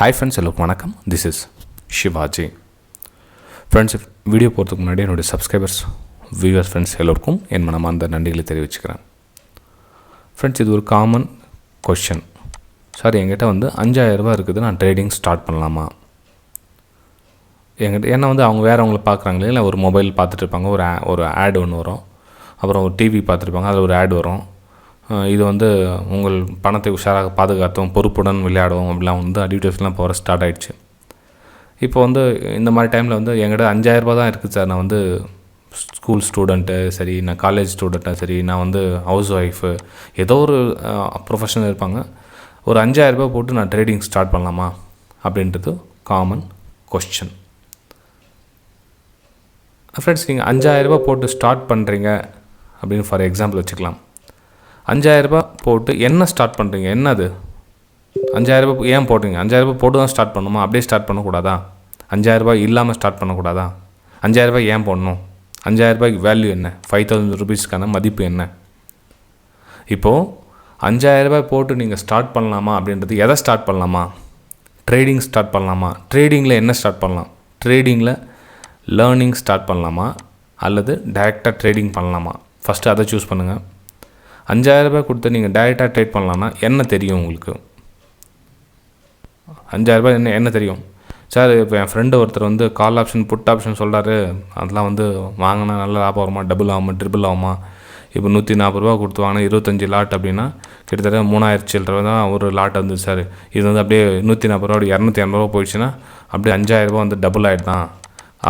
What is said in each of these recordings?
Hi friends, hello வணக்கம். This is Shivaji. Friends, video போகிறதுக்கு முன்னாடி என்னுடைய சப்ஸ்கிரைபர்ஸ் வியூவர்ஸ் ஃப்ரெண்ட்ஸ் எல்லோருக்கும் என் மனமார்ந்த நன்றிகளை தெரிவிச்சுக்கிறேன். ஃப்ரெண்ட்ஸ், இது ஒரு காமன் கொஷின். சார், என்கிட்ட வந்து 5000 ரூபாய் இருக்குது, நான் ட்ரேடிங் ஸ்டார்ட் பண்ணலாமா? என்கிட்ட ஏன்னா வந்து அவங்க வேறு அவங்கள பார்க்குறாங்களே, இல்லை ஒரு மொபைல் பார்த்துட்டு இருப்பாங்க, ஒரு ஆட் ஒன்று வரும், அப்புறம் ஒரு டிவி பார்த்துருப்பாங்க, அதில் ஒரு ஆட் வரும். இது வந்து உங்கள் பணத்தை உஷாராக பாதுகாத்தோம், பொறுப்புடன் விளையாடுவோம் அப்படிலாம் வந்து அட்வர்டைஸ்லாம் போகிற ஸ்டார்ட் ஆகிடுச்சு. இப்போ வந்து இந்த மாதிரி டைமில் வந்து என்கிட்ட 5000 ரூபாய் தான் இருக்குது சார், நான் வந்து ஸ்கூல் ஸ்டூடெண்ட்டு சரி, நான் காலேஜ் ஸ்டூடெண்ட்டாக சரி, நான் வந்து ஹவுஸ் ஒய்ஃபு, ஏதோ ஒரு ப்ரொஃபஷனல் இருப்பாங்க. ஒரு 5000 ரூபாய் போட்டு நான் ட்ரேடிங் ஸ்டார்ட் பண்ணலாமா அப்படின்றது காமன் கொஸ்டின். ஃப்ரெண்ட்ஸ், நீங்கள் 5000 ரூபாய் போட்டு ஸ்டார்ட் பண்ணுறீங்க அப்படின்னு ஃபார் எக்ஸாம்பிள் வச்சுக்கலாம். 5000 ரூபாய் போட்டு என்ன ஸ்டார்ட் பண்ணுறீங்க? என்னது 5000 ரூபாய் ஏன் போடுறீங்க? 5000 ரூபாய் போட்டு தான் ஸ்டார்ட் பண்ணணுமா? அப்படியே ஸ்டார்ட் பண்ணக்கூடாதா? 5000 ரூபாய் இல்லாமல் ஸ்டார்ட் பண்ணக்கூடாதா? 5000 ரூபாய் ஏன் போடணும்? 5000 ரூபாய்க்கு வேல்யூ என்ன? 5000 ருபீஸ்க்கான மதிப்பு என்ன? இப்போது 5000 ரூபாய் போட்டு நீங்கள் ஸ்டார்ட் பண்ணலாமா அப்படின்றது எதை ஸ்டார்ட் பண்ணலாமா? ட்ரேடிங் ஸ்டார்ட் பண்ணலாமா? ட்ரேடிங்கில் என்ன ஸ்டார்ட் பண்ணலாம்? ட்ரேடிங்கில் லேர்னிங் ஸ்டார்ட் பண்ணலாமா அல்லது டைரெக்டாக ட்ரேடிங் பண்ணலாமா? ஃபஸ்ட்டு அதை சூஸ் பண்ணுங்கள். 5000 ரூபாய் கொடுத்து நீங்கள் டைரெக்டாக ட்ரேட் பண்ணலான்னா என்ன தெரியும் உங்களுக்கு? 5000 ரூபாய் என்ன தெரியும்? சார், இப்போ என் ஃப்ரெண்டு ஒருத்தர் வந்து கால் ஆப்ஷன் புட் ஆப்ஷன் சொல்கிறாரு, அதெல்லாம் வந்து வாங்கினா நல்ல லாபம் வருமா, டபுள் ஆகுமா, ட்ரிபிள் ஆகுமா? இப்போ 140 ரூபா கொடுத்து வாங்கினா 25 லாட் அப்படின்னா கிட்டத்தட்ட 3000 சில்லரை தான் ஒரு லாட் வந்து. சார், இது வந்து அப்படியே 140 ரூபா 280 ரூபா போயிடுச்சுன்னா அப்படியே 5000 ரூபா வந்து டபுள் ஆகிடுதான்,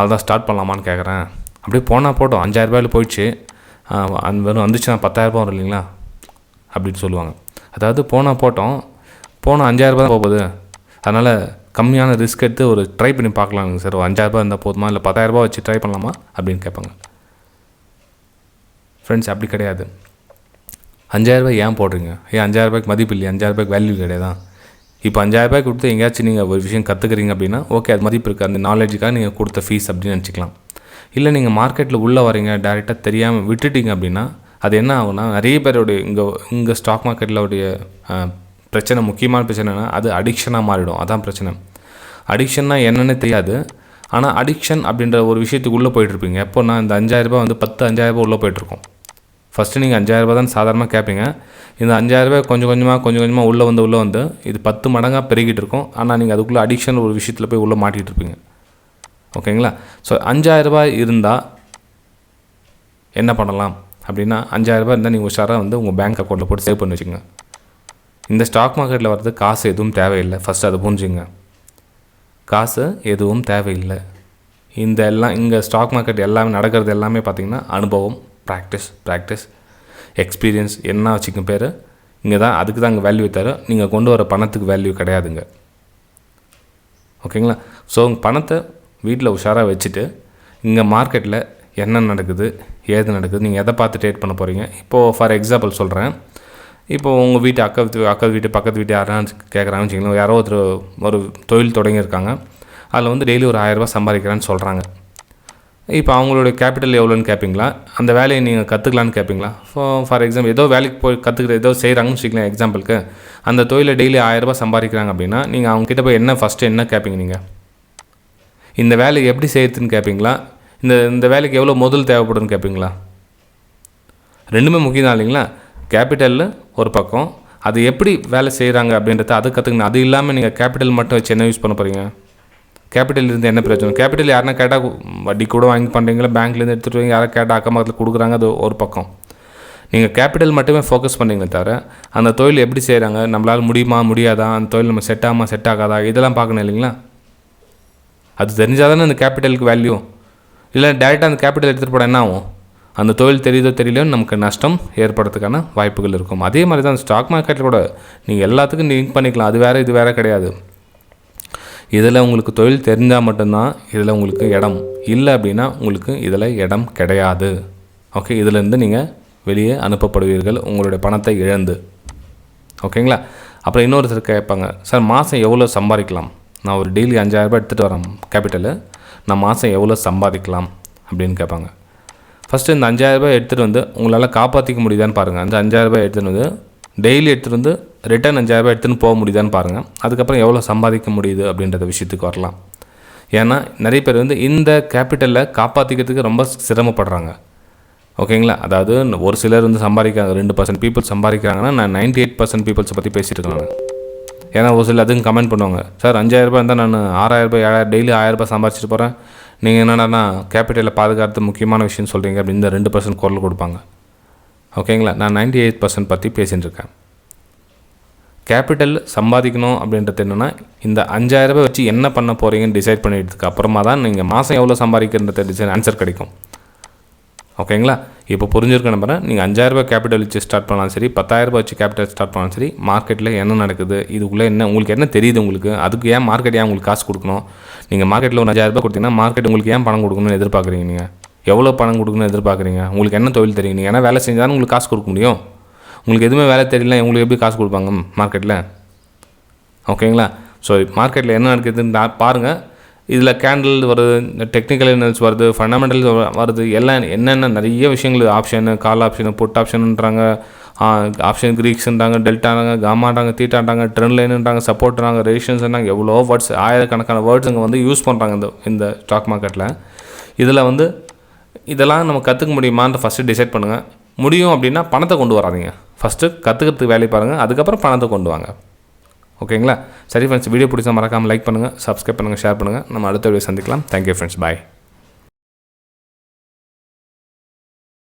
அதான் ஸ்டார்ட் பண்ணலாமான்னு கேட்குறேன். அப்படியே போனால் போட்டோம், 5000 ரூபாயில் போயிடுச்சு, அந்த வெறும் வந்துச்சுன்னா 10,000 ரூபா வரும் இல்லைங்களா அப்படின்னு சொல்லுவாங்க. அதாவது போனால் 5000 ரூபா தான் போகுது, அதனால் கம்மியான ரிஸ்க் எடுத்து ஒரு ட்ரை பண்ணி பார்க்கலாங்க சார், 5000 ரூபா இருந்தால் போதுமா, இல்லை 10,000 ரூபா வச்சு ட்ரை பண்ணலாமா அப்படின்னு கேட்பாங்க. ஃப்ரெண்ட்ஸ், அப்படி கிடையாது. 5000 ரூபாய் ஏன் போடுறீங்க? 5000 ரூபாய்க்கு மதிப்பு இல்லையா? 5000 ரூபாய்க்கு வேல்யூ கிடையாதான்? இப்போ 5000 ரூபாய்க்கு கொடுத்து எங்கேயாச்சும் நீங்கள் ஒரு விஷயம் கற்றுக்குறீங்க அப்படின்னா ஓகே, அது மதிப்பு இருக்குது, அந்த நாலேஜுக்காக நீங்கள் கொடுத்த ஃபீஸ் அப்படின்னு நினச்சிக்கலாம். இல்லை நீங்கள் மார்க்கெட்டில் உள்ளே வரீங்க, டேரெக்டாக தெரியாமல் விட்டுட்டீங்க அப்படின்னா அது என்ன ஆகுனா, நிறைய பேருடைய இங்கே ஸ்டாக் மார்க்கெட்டில் உடைய பிரச்சனை, முக்கியமான பிரச்சனைனா அது அடிக்ஷனாக மாறிடும். அதான் பிரச்சனை. அடிக்ஷன்னா என்னென்னு தெரியாது, ஆனால் அடிக்ஷன் அப்படின்ற ஒரு விஷயத்துக்கு உள்ளே போயிட்டுருப்பீங்க. எப்போனா இந்த 5000 ரூபாய் வந்து 5000 ரூபாய் உள்ளே போயிட்டுருக்கோம். ஃபஸ்ட்டு நீங்கள் 5000 ரூபாய் தான் சாதாரணமாக கேட்பீங்க. இந்த 5000 ரூபாய் கொஞ்சம் கொஞ்சமாக உள்ளே வந்து இது 10 மடங்காக பெருகிட்டு இருக்கும். ஆனால் நீங்கள் அதுக்குள்ளே அடிக்ஷன் ஒரு விஷயத்தில் போய் உள்ளே மாட்டிகிட்டு இருப்பீங்க. ஓகேங்களா? ஸோ 5000 ரூபாய் இருந்தால் என்ன பண்ணலாம் அப்படின்னா, 5000 ரூபாய் இருந்தால் நீங்கள் உஷாராக வந்து உங்கள் பேங்க் அக்கௌண்ட்டில் போட்டு சேவ் பண்ணி வச்சுக்கோங்க. இந்த ஸ்டாக் மார்க்கெட்டில் வர்றது காசு எதுவும் தேவையில்லை. ஃபஸ்ட்டு அதை புரிஞ்சுங்க. காசு எதுவும் தேவையில்லை. இங்கே ஸ்டாக் மார்க்கெட் எல்லாமே நடக்கிறது எல்லாமே பார்த்திங்கன்னா அனுபவம், ப்ராக்டிஸ் எக்ஸ்பீரியன்ஸ் என்ன வச்சுக்க பேர். இங்கே தான் அதுக்கு தான் இங்கே வேல்யூ தரும். நீங்கள் கொண்டு வர பணத்துக்கு வேல்யூ கிடையாதுங்க. ஓகேங்களா? ஸோ உங்கள் பணத்தை வீட்டில் உஷாராக வச்சுட்டு இங்கே மார்க்கெட்டில் என்ன நடக்குது, ஏது நடக்குது, நீங்கள் எதை பார்த்து ட்ரேட் பண்ண போகிறீங்க. இப்போது ஃபார் எக்ஸாம்பிள் சொல்கிறேன். இப்போது உங்கள் வீட்டு அக்கா வீட்டு பக்கத்து வீட்டு யாராவது கேட்குறாங்கன்னு வச்சுக்கலாம். யாரோ ஒரு தொழில் தொடங்கியிருக்காங்க, அதில் வந்து டெய்லி ஒரு 1000 ரூபாய் சம்பாதிக்கிறான்னு சொல்கிறாங்க. இப்போ அவங்களுடைய கேபிட்டல் எவ்வளோன்னு கேட்பீங்களா? அந்த வேலையை நீங்கள் கற்றுக்கலான்னு கேட்பீங்களா? ஃபார் எக்ஸாம்பிள் ஏதோ வேலைக்கு போய் கற்றுக்கிற ஏதோ செய்கிறாங்கன்னு வச்சுக்கலாம். எக்ஸாம்பிளுக்கு அந்த தொழிலை டெய்லி 1000 ரூபாய் சம்பாதிக்கிறாங்க அப்படின்னா நீங்கள் அவங்ககிட்ட போய் என்ன கேட்பீங்க? நீங்கள் இந்த வேலையை எப்படி செய்யறதுன்னு கேட்பீங்களா? இந்த வேலைக்கு எவ்வளோ முதல் தேவைப்படுதுன்னு கேட்பீங்களா? ரெண்டுமே முக்கியம் தான் இல்லைங்களா? கேபிட்டலில் ஒரு பக்கம், அது எப்படி வேலை செய்கிறாங்க அப்படின்றத அதை கற்றுக்கணும். அது இல்லாமல் நீங்கள் கேபிட்டல் மட்டும் வச்சு என்ன யூஸ் பண்ண போகிறீங்க? கேபிட்டல் இருந்து என்ன பிரச்சனை? கேபிட்டல் யாருன்னா கேட்டால் வட்டி கூட வாங்கி பண்ணுறீங்களா, பேங்க்லேருந்து எடுத்துகிட்டு வரீங்க, யாரை கேட்டால் அக்கம் பக்கத்தில் கொடுக்குறாங்க, அது ஒரு பக்கம். நீங்கள் கேபிட்டல் மட்டுமே ஃபோக்கஸ் பண்ணிங்களே தவிர அந்த தொழில் எப்படி செய்கிறாங்க, நம்மளால் முடியுமா முடியாதா, அந்த தொழில் நம்ம செட் ஆகாதா, இதெல்லாம் பார்க்கணும் இல்லைங்களா? அது தெரிஞ்சால் தானே அந்த கேபிட்டலுக்கு வேல்யூ. இல்லை டேரெக்டாக அந்த கேபிட்டல் எடுத்துகிட்டு போட என்ன ஆகும்? அந்த தொழில் தெரியுதோ தெரியலையோ நமக்கு நஷ்டம் ஏற்படுறதுக்கான வாய்ப்புகள் இருக்கும். அதே மாதிரி தான் ஸ்டாக் மார்க்கெட்டில் கூட நீங்கள் எல்லாத்துக்கும் லிங்க் பண்ணிக்கலாம். அது வேறு இது வேறு கிடையாது. இதில் உங்களுக்கு தொழில் தெரிஞ்சால் மட்டும்தான் இதில் உங்களுக்கு இடம், இல்லை அப்படின்னா உங்களுக்கு இதில் இடம் கிடையாது. ஓகே, இதிலேருந்து நீங்கள் வெளியே அனுப்பப்படுவீர்கள் உங்களுடைய பணத்தை இழந்து. ஓகேங்களா? அப்புறம் இன்னொருத்தர் கேட்பாங்க, சார் மாதம் எவ்வளோ சம்பாதிக்கலாம்? நான் ஒரு டெய்லி 5000 ரூபாய் எடுத்துகிட்டு வரேன் கேபிட்டலு, நான் மாதம் எவ்வளோ சம்பாதிக்கலாம் அப்படின்னு கேட்பாங்க. ஃபஸ்ட்டு இந்த 5000 ரூபாய் எடுத்துகிட்டு வந்து உங்களால் காப்பாற்றிக்க முடியுதான்னு பாருங்கள். அந்த 5000 ரூபாய் எடுத்துகிட்டு வந்து டெய்லி எடுத்துகிட்டு வந்து ரிட்டர்ன் 5000 எடுத்துன்னு போக முடியுதான்னு பாருங்கள். அதுக்கப்புறம் எவ்வளோ சம்பாதிக்க முடியுது அப்படின்ற விஷயத்துக்கு வரலாம். ஏன்னா நிறைய பேர் வந்து இந்த கேபிட்டலை காப்பாற்றிக்கிறதுக்கு ரொம்ப சிரமப்படுறாங்க. ஓகேங்களா? அதாவது ஒரு சிலர் வந்து சம்பாதிக்கிறாங்க, 2% பீப்புள் சம்பாதிக்கிறாங்கன்னா, நான் 98% பீப்புள்ஸை பற்றி பேசிகிட்டு இருக்கேன். ஏன்னா ஒரு சில அதுவும் கமெண்ட் பண்ணுவாங்க, சார் 5000 இருந்தால் நான் 6000 7000 டெய்லி 1000 சம்பாதிச்சிட்டு போகிறேன், நீங்கள் என்னென்னா கேபிட்டலை பாதுகாத்து முக்கியமான விஷயம் சொல்கிறீங்க அப்படின்னு இந்த 2% குரல் கொடுப்பாங்க. ஓகேங்களா? நான் 98% பற்றி பேசிகிட்டு இருக்கேன். கேபிட்டல் சம்பாதிக்கணும் அப்படின்றது என்னென்னா, இந்த 5000 வச்சு என்ன பண்ண போகிறீங்கன்னு டிசைட் பண்ணிட்டதுக்கு அப்புறமா தான் நீங்கள் மாதம் எவ்வளோ சம்பாதிக்கிறத ஆன்சர் கிடைக்கும். ஓகேங்களா? இப்போ புரிஞ்சிருக்க நம்புறேன். நீங்கள் 5000 கேபிட்டல் வச்சு ஸ்டார்ட் பண்ணாலும் சரி, 10000 வச்சு கேபிட்டல் ஸ்டார்ட் பண்ணாலும் சரி, மார்க்கெட்டில் என்ன நடக்குது, இதுக்குள்ளே என்ன உங்களுக்கு என்ன தெரியுது, உங்களுக்கு அதுக்கு ஏன் மார்க்கெட் ஏன் உங்களுக்கு காசு கொடுக்கணும்? நீங்கள் மார்க்கெட்டில் ஒரு 5000 கொடுத்தீங்கன்னா மார்க்கெட் உங்களுக்கு ஏன் பணம் கொடுக்கணும்னு எதிர்பார்க்குறீங்க? நீங்கள் எவ்வளோ பணம் கொடுக்கணும்னு எதிர்பார்க்குறீங்க? உங்களுக்கு என்ன தொழில் தெரியும்? நீங்கள் என்ன வேலை செஞ்சாலும் உங்களுக்கு காசு கொடுக்க முடியும். உங்களுக்கு எதுவுமே வேலை தெரியல, உங்களுக்கு எப்படி காசு கொடுப்பாங்க மார்க்கெட்டில்? ஓகேங்களா? ஸோ மார்க்கெட்டில் என்ன நடக்குதுன்னு பாருங்கள். இதில் கேண்டில் வருது, டெக்னிக்கல் அனாலிசிஸ் வருது, ஃபண்டமெண்டல் வருது, எல்லாம் என்னென்ன நிறைய விஷயங்கள், ஆப்ஷனு, கால் ஆப்ஷனு, புட் ஆப்ஷனுன்றாங்க, ஆப்ஷன் கிரீக்ஸ்ன்றாங்க, டெல்டானாங்க, காமாட்டாங்க, தீட்டாண்டாங்க, ட்ரெண்ட் லைனுன்றாங்க, சப்போர்ட்றாங்க, ரெசிஸ்டன்ஸ்ன்றாங்க, எவ்வளோ வேர்ட்ஸ், ஆயிரக்கணக்கான வேர்ட்ஸ் இங்கே வந்து யூஸ் பண்ணுறாங்க இந்த ஸ்டாக் மார்க்கெட்டில். இதில் வந்து இதெல்லாம் நம்ம கற்றுக்க முடியுமான்னு ஃபஸ்ட்டு டிசைட் பண்ணுங்கள். முடியும் அப்படின்னா பணத்தை கொண்டு வராதீங்க. ஃபஸ்ட்டு கற்றுக்கிறதுக்கு வேலையை பாருங்கள், அதுக்கப்புறம் பணத்தை கொண்டு வாங்க. ஓகேங்களா? சரி ஃப்ரெண்ட்ஸ், வீடியோ பிடிச்சா மறக்காமல் லைக் பண்ணுங்கள், சப்ஸ்கிரைப் பண்ணுங்கள், ஷேர் பண்ணுங்கள். நம்ம அடுத்த வீடியோ சந்திக்கலாம். தேங்க்யூ ஃப்ரெண்ட்ஸ், பாய்.